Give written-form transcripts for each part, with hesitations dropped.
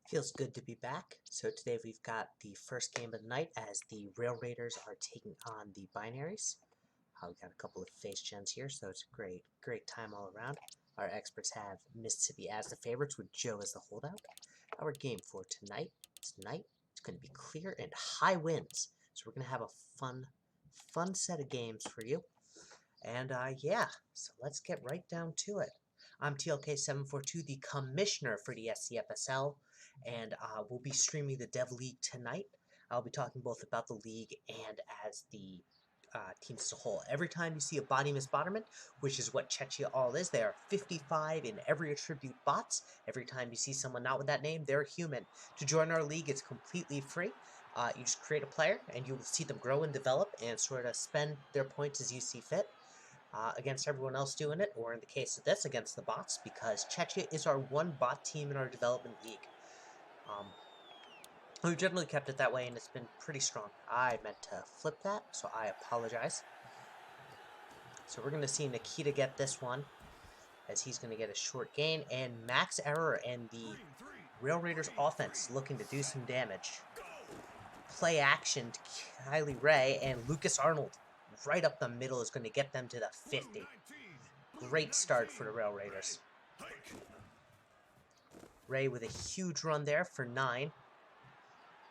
Feels good to be back. So today we've got the first game of the night as the Railraiders are taking on the Binaries. We got a couple of face gens here, so it's a great time all around. Our experts have Mississippi as the favorites with Joe as the holdout. Our game for tonight it's going to be clear and high winds. So we're going to have a fun set of games for you. And yeah, so let's get right down to it. I'm TLK742, the commissioner for the SCFSL, and we'll be streaming the Dev League tonight. I'll be talking both about the league and as the teams as a whole. Every time you see a body miss botterman, which is what Chechia all is, they are 55 in every attribute bots. Every time you see someone not with that name, they're human. To join our league, it's completely free. You just create a player, and you will see them grow and develop and sort of spend their points as you see fit. Against everyone else doing it, or in the case of this, against the bots, because Chechia is our one bot team in our development league. We've generally kept it that way, and it's been pretty strong. I meant to flip that, so I apologize. So we're going to see Nikita get this one, as he's going to get a short gain, and Max Error and the Railraiders offense looking to do some damage. Play action to Kylie Ray, and Lucas Arnold right up the middle is going to get them to the 50. Great start for the Railraiders. Ray with a huge run there for 9.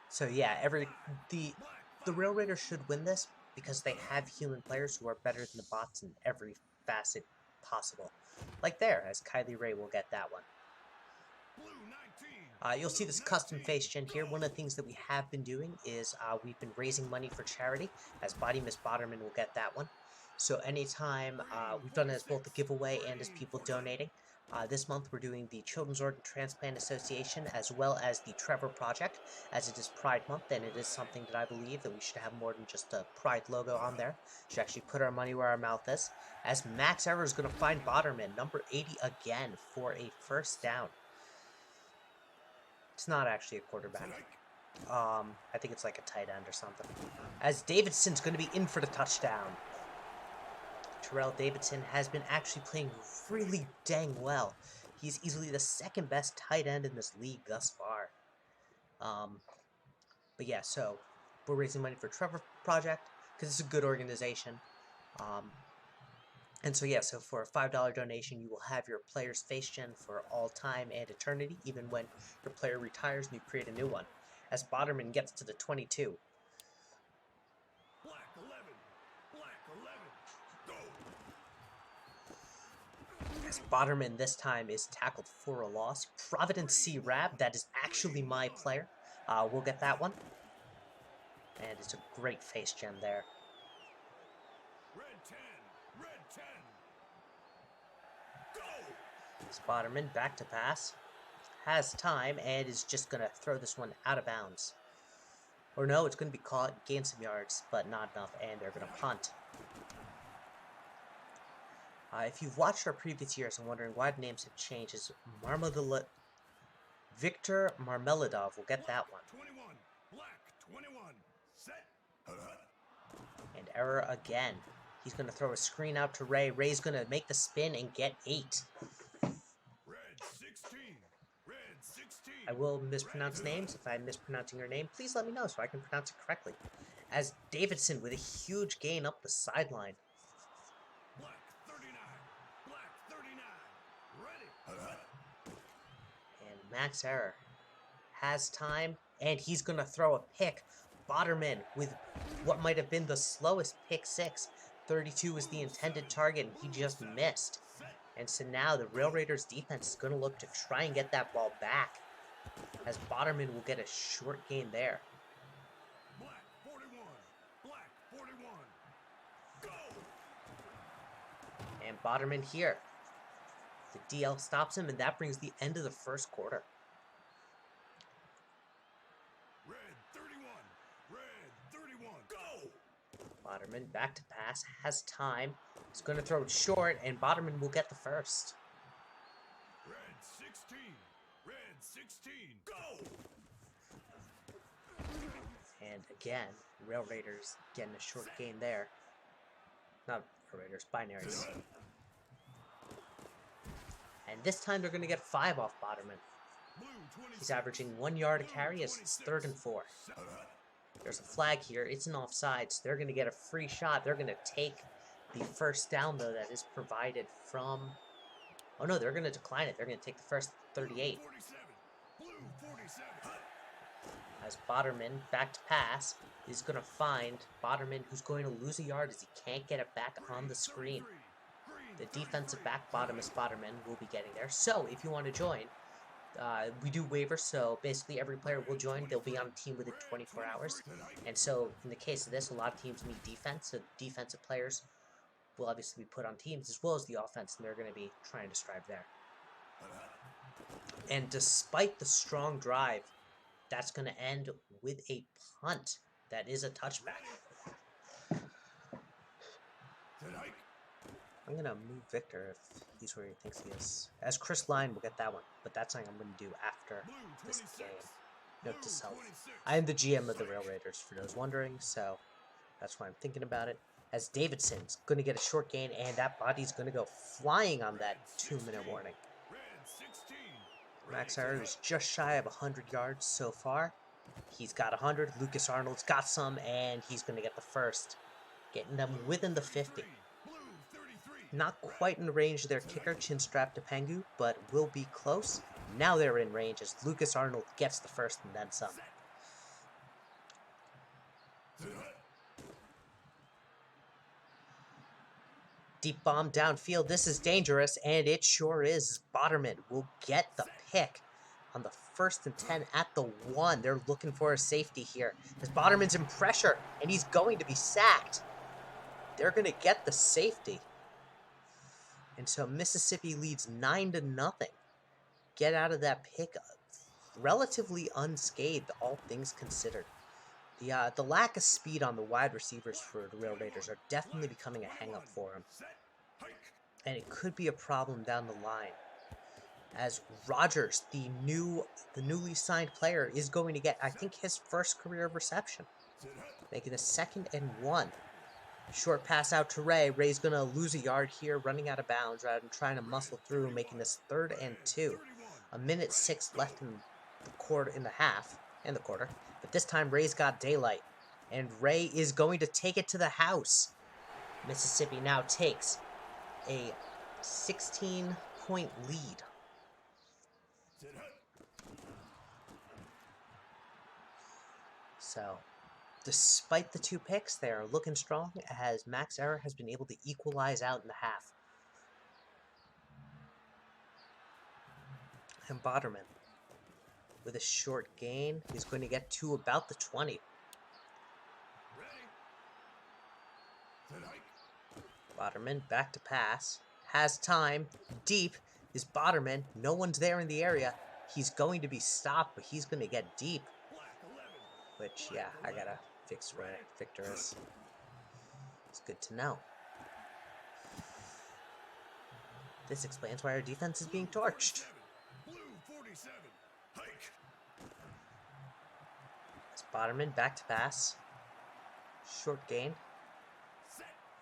So yeah, the Railraiders should win this because they have human players who are better than the bots in every facet possible. Like there, as Kylie Ray will get that one. You'll see this custom face gen here. One of the things that we have been doing is we've been raising money for charity, as Body Miss Botterman will get that one. So anytime, we've done it as both a giveaway and as people donating. This month we're doing the Children's Organ Transplant Association as well as the Trevor Project, as it is Pride Month, and it is something that I believe that we should have more than just a Pride logo on there. We should actually put our money where our mouth is, as Max Error is going to find Botterman, number 80 again, for a first down. It's not actually a quarterback. I think it's like a tight end or something. As Davidson's going to be in for the touchdown. Terrell Davidson has been actually playing really dang well. He's easily the second best tight end in this league thus far. But yeah, so we're raising money for Trevor Project because it's a good organization. And so yeah, so for a $5 donation, you will have your player's face gen for all time and eternity, even when your player retires and you create a new one. As Botterman gets to the 22. As Botterman this time is tackled for a loss. Providence C. Rab, that is actually my player. We'll get that one. And it's a great face gen there. Botterman back to pass. Has time and is just going to throw this one out of bounds. Or no, it's going to be caught, gain some yards, but not enough, and they're going to punt. If you've watched our previous years and wondering why the names have changed, is Victor Marmeladov will get that one. And Error again. He's going to throw a screen out to Ray. Ray's going to make the spin and get 8. I will mispronounce names. If I'm mispronouncing your name, please let me know so I can pronounce it correctly. As Davidson with a huge gain up the sideline. And Max Error has time, and he's going to throw a pick. Botterman with what might have been the slowest pick 6. 32 is the intended target, and he just missed. And so now the Railraiders defense is going to look to try and get that ball back, as Botterman will get a short gain there. And Botterman here. The DL stops him, and that brings the end of the first quarter. Botterman back to pass, has time. He's going to throw it short, and Botterman will get the first. Red 16, go! And again, Railraiders getting a short gain there. Not Railraiders, Binaries. And this time they're going to get 5 off Botterman. He's averaging 1 yard a carry as it's 3rd and 4. There's a flag here. It's an offside, so they're going to get a free shot. They're going to take the first down, though, that is provided from... Oh, no, they're going to decline it. They're going to take the first 38. As Boderman, back to pass, is going to find Boderman, who's going to lose a yard as he can't get it back on the screen. The defensive back, Boderman, will be getting there. So, if you want to join, we do waivers, so basically every player will join. They'll be on a team within 24 hours. And so, in the case of this, a lot of teams need defense, so defensive players will obviously be put on teams, as well as the offense, and they're going to be trying to strive there. And despite the strong drive, that's going to end with a punt. That is a touchback. I'm going to move Victor if he's where he thinks he is. As Chris Line will get that one, but that's something I'm going to do after this game. Note to self. I am the GM of the Railraiders, for those wondering, so that's why I'm thinking about it. As Davidson's going to get a short gain, and that body's going to go flying on that 2-minute warning. Max Arrow is just shy of 100 yards so far. He's got 100. Lucas Arnold's got some, and he's going to get the first, getting them within the 50. Not quite in the range of their kicker, Chinstrap to Pengu, but will be close. Now they're in range as Lucas Arnold gets the first and then some. Deep bomb downfield. This is dangerous, and it sure is. Boderman will get the pick on the 1st and 10 at the 1. They're looking for a safety here. As Boderman's in pressure, and he's going to be sacked. They're going to get the safety. And so Mississippi leads 9-0. Get out of that pick relatively unscathed, all things considered. The lack of speed on the wide receivers for the Railraiders are definitely becoming a hang-up for them. And it could be a problem down the line. As Rogers, the newly signed player, is going to get, I think, his first career reception. Making a 2nd and 1. Short pass out to Ray. Ray's going to lose a yard here, running out of bounds rather than trying to muscle through, making this 3rd and 2. 1:06 left in the quarter. But this time Ray's got daylight, and Ray is going to take it to the house. Mississippi now takes a 16-point lead. So, despite the 2 picks, they are looking strong as Max Error has been able to equalize out in the half. And Boderman, with a short gain, he's going to get to about the 20. Boderman back to pass. Has time. Deep is Boderman. No one's there in the area. He's going to be stopped, but he's going to get deep. Which, yeah, I gotta fix where Victor is. It's good to know. This explains why our defense is being torched. It's Boderman back to pass. Short gain.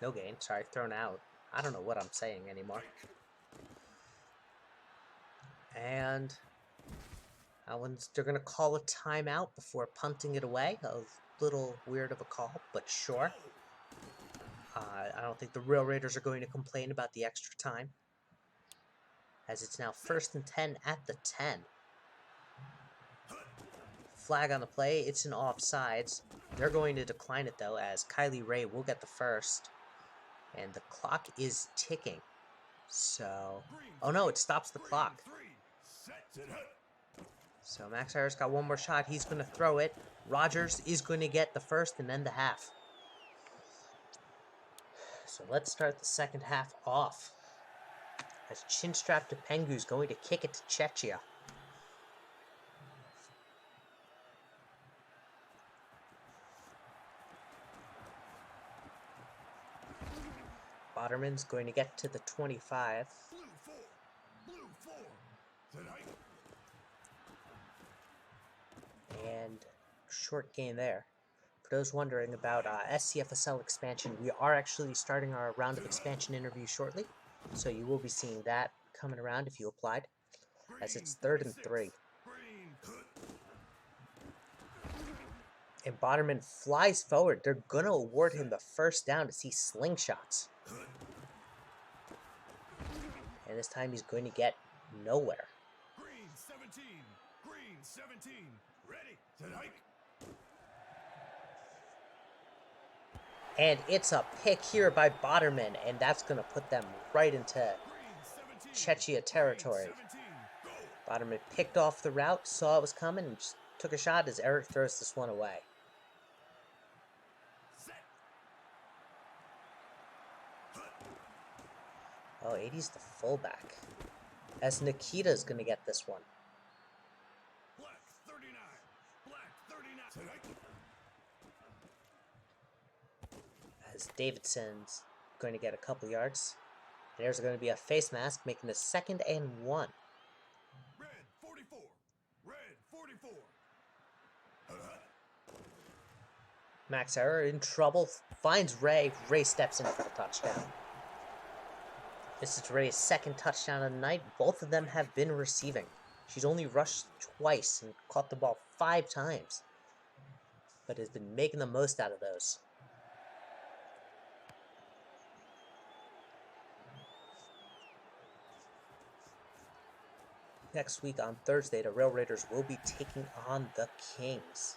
No gain, sorry, thrown out. I don't know what I'm saying anymore. And they're going to call a timeout before punting it away. A little weird of a call, but sure. I don't think the Railraiders are going to complain about the extra time, as it's now 1st and 10 at the 10. Flag on the play. It's an offsides. They're going to decline it, though, as Kylie Ray will get the first. And the clock is ticking. So... Oh, no, it stops the clock. So Max Harris got one more shot. He's going to throw it. Rogers is going to get the first and then the half. So let's start the second half off. As Chinstrap to Pengu is going to kick it to Chechia. Boderman's going to get to the 25. And short gain there. For those wondering about SCFSL expansion, we are actually starting our round of expansion interviews shortly. So you will be seeing that coming around if you applied. As it's 3rd and 3. And Boderman flies forward. They're going to award him the first down as he slingshots. And this time he's going to get nowhere. Green 17. Green 17. Ready. Set hike. And it's a pick here by Boderman, and that's going to put them right into Czechia territory. Boderman picked off the route, saw it was coming, and just took a shot as Eric throws this one away. Oh, 80's the fullback. As Nikita's going to get this one. Black 39. Black 39. As Davidson's going to get a couple yards. There's going to be a face mask, making it 2nd and 1. Red 44. Red 44. Max Error in trouble, finds Ray. Ray steps in for the touchdown. This is Ray's 2nd touchdown of the night. Both of them have been receiving. She's only rushed twice and caught the ball 5 times, but has been making the most out of those. Next week on Thursday, the Railraiders will be taking on the Kings.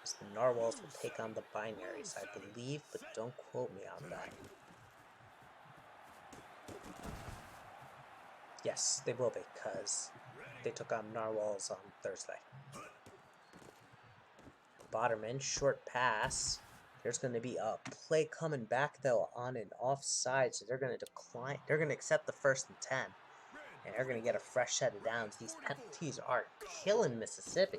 As the Narwhals will take on the Binaries, I believe, but don't quote me on that. Yes, they will be, because they took on Narwhals on Thursday. Boderman, short pass. There's going to be a play coming back, though, on an offside, so they're going to decline. They're going to accept the 1st and 10. And they're going to get a fresh set of downs. These penalties are killing Mississippi.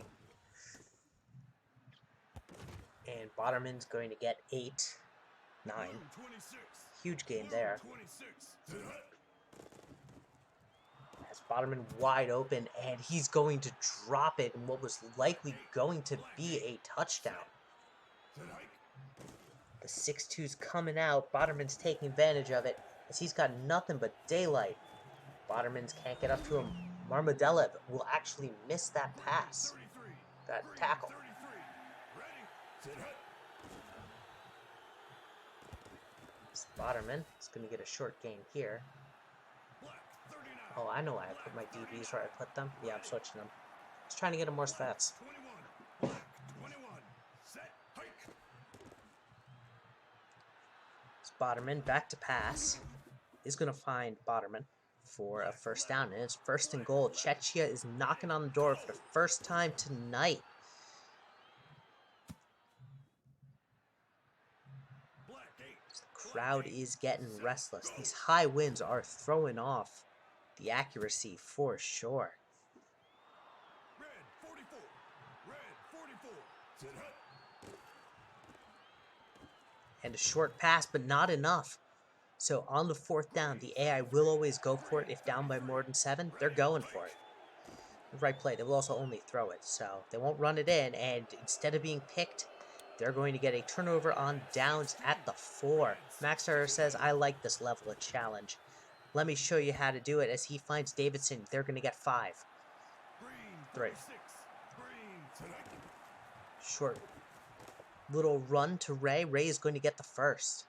And Boderman's going to get 8, 9. Huge game there. As Boderman wide open, and he's going to drop it in what was likely going to be a touchdown. The 6'2's coming out. Boderman's taking advantage of it as he's got nothing but daylight. Bodermans can't get up to him. Marmadelev will actually miss that pass. That tackle. Boderman is going to get a short gain here. Oh, I know why I put my DBs where I put them. Yeah, I'm switching them. Just trying to get him more stats. Boderman back to pass. Is going to find Boderman for a first down, and it's 1st and goal. Czechia is knocking on the door for the first time tonight. The crowd is getting restless. These high winds are throwing off the accuracy for sure. And a short pass, but not enough. So on the 4th down, the AI will always go for it. If down by more than 7, they're going for it. The right play, they will also only throw it. So they won't run it in, and instead of being picked, they're going to get a turnover on downs at the 4. Maxer says, I like this level of challenge. Let me show you how to do it. As he finds Davidson, they're going to get 5. 3. Short little run to Ray. Ray is going to get the 1st.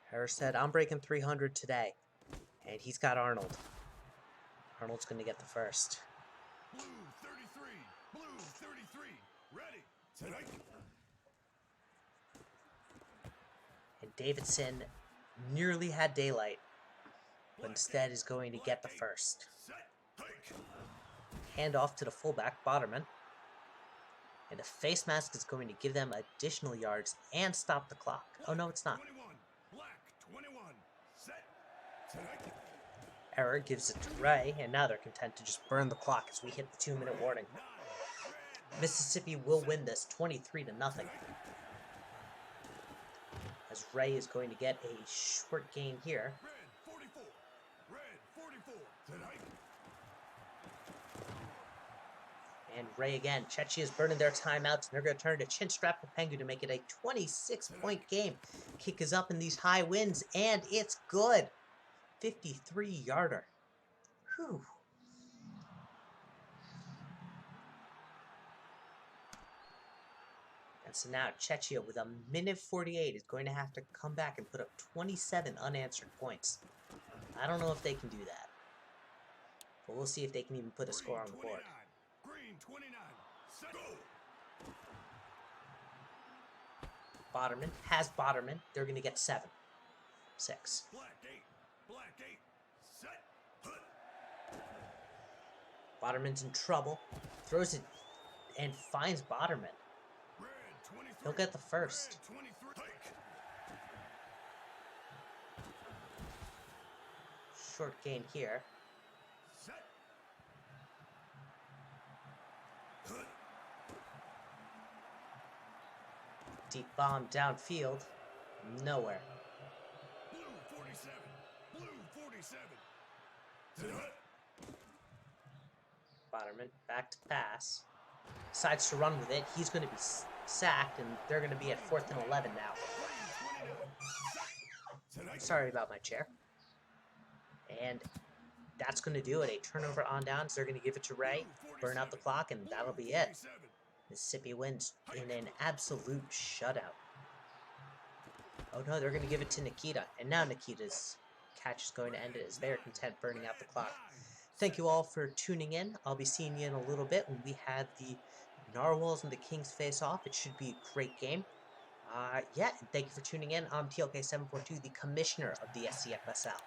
Harris said, I'm breaking 300 today. And he's got Arnold. Arnold's going to get the 1st. Blue 33. Blue 33. Ready. And Davidson nearly had daylight, but instead is going to get the 1st. Hand off to the fullback, Boderman. And the face mask is going to give them additional yards and stop the clock. Oh, no, it's not. Error gives it to Ray, and now they're content to just burn the clock as we hit the 2-minute warning. Mississippi will win this 23-0. As Ray is going to get a short gain here. And Ray again. Czechia is burning their timeouts, and they're going to turn to Chinstrap Pengu to make it a 26-point game. Kick is up in these high winds, and it's good. 53-yarder. Whew. And so now Chechia, with a minute 48, is going to have to come back and put up 27 unanswered points. I don't know if they can do that. But we'll see if they can even put a score on the board. Green 29. Set, go. Botterman has Botterman. They're going to get 7. 6. Black 8. Black 8. Set. Hut. Botterman's in trouble. Throws it and finds Botterman. Red 23. He'll get the first. Red 23. Hike. Short gain here. Set. Hut. Deep bomb downfield. Nowhere. Blue 47. Blue 47. Set. Hut. Botterman back to pass. Decides to run with it. He's going to be sacked, and they're going to be at 4th and 11 now. Sorry about my chair. And that's going to do it. A turnover on downs. They're going to give it to Ray, burn out the clock, and that'll be it. Mississippi wins in an absolute shutout. Oh no, they're going to give it to Nikita. And now Nikita's catch is going to end it as they're content burning out the clock. Thank you all for tuning in. I'll be seeing you in a little bit when we have the Narwhals and the Kings face off. It should be a great game. Yeah, and thank you for tuning in. I'm TLK742, the commissioner of the SCFSL.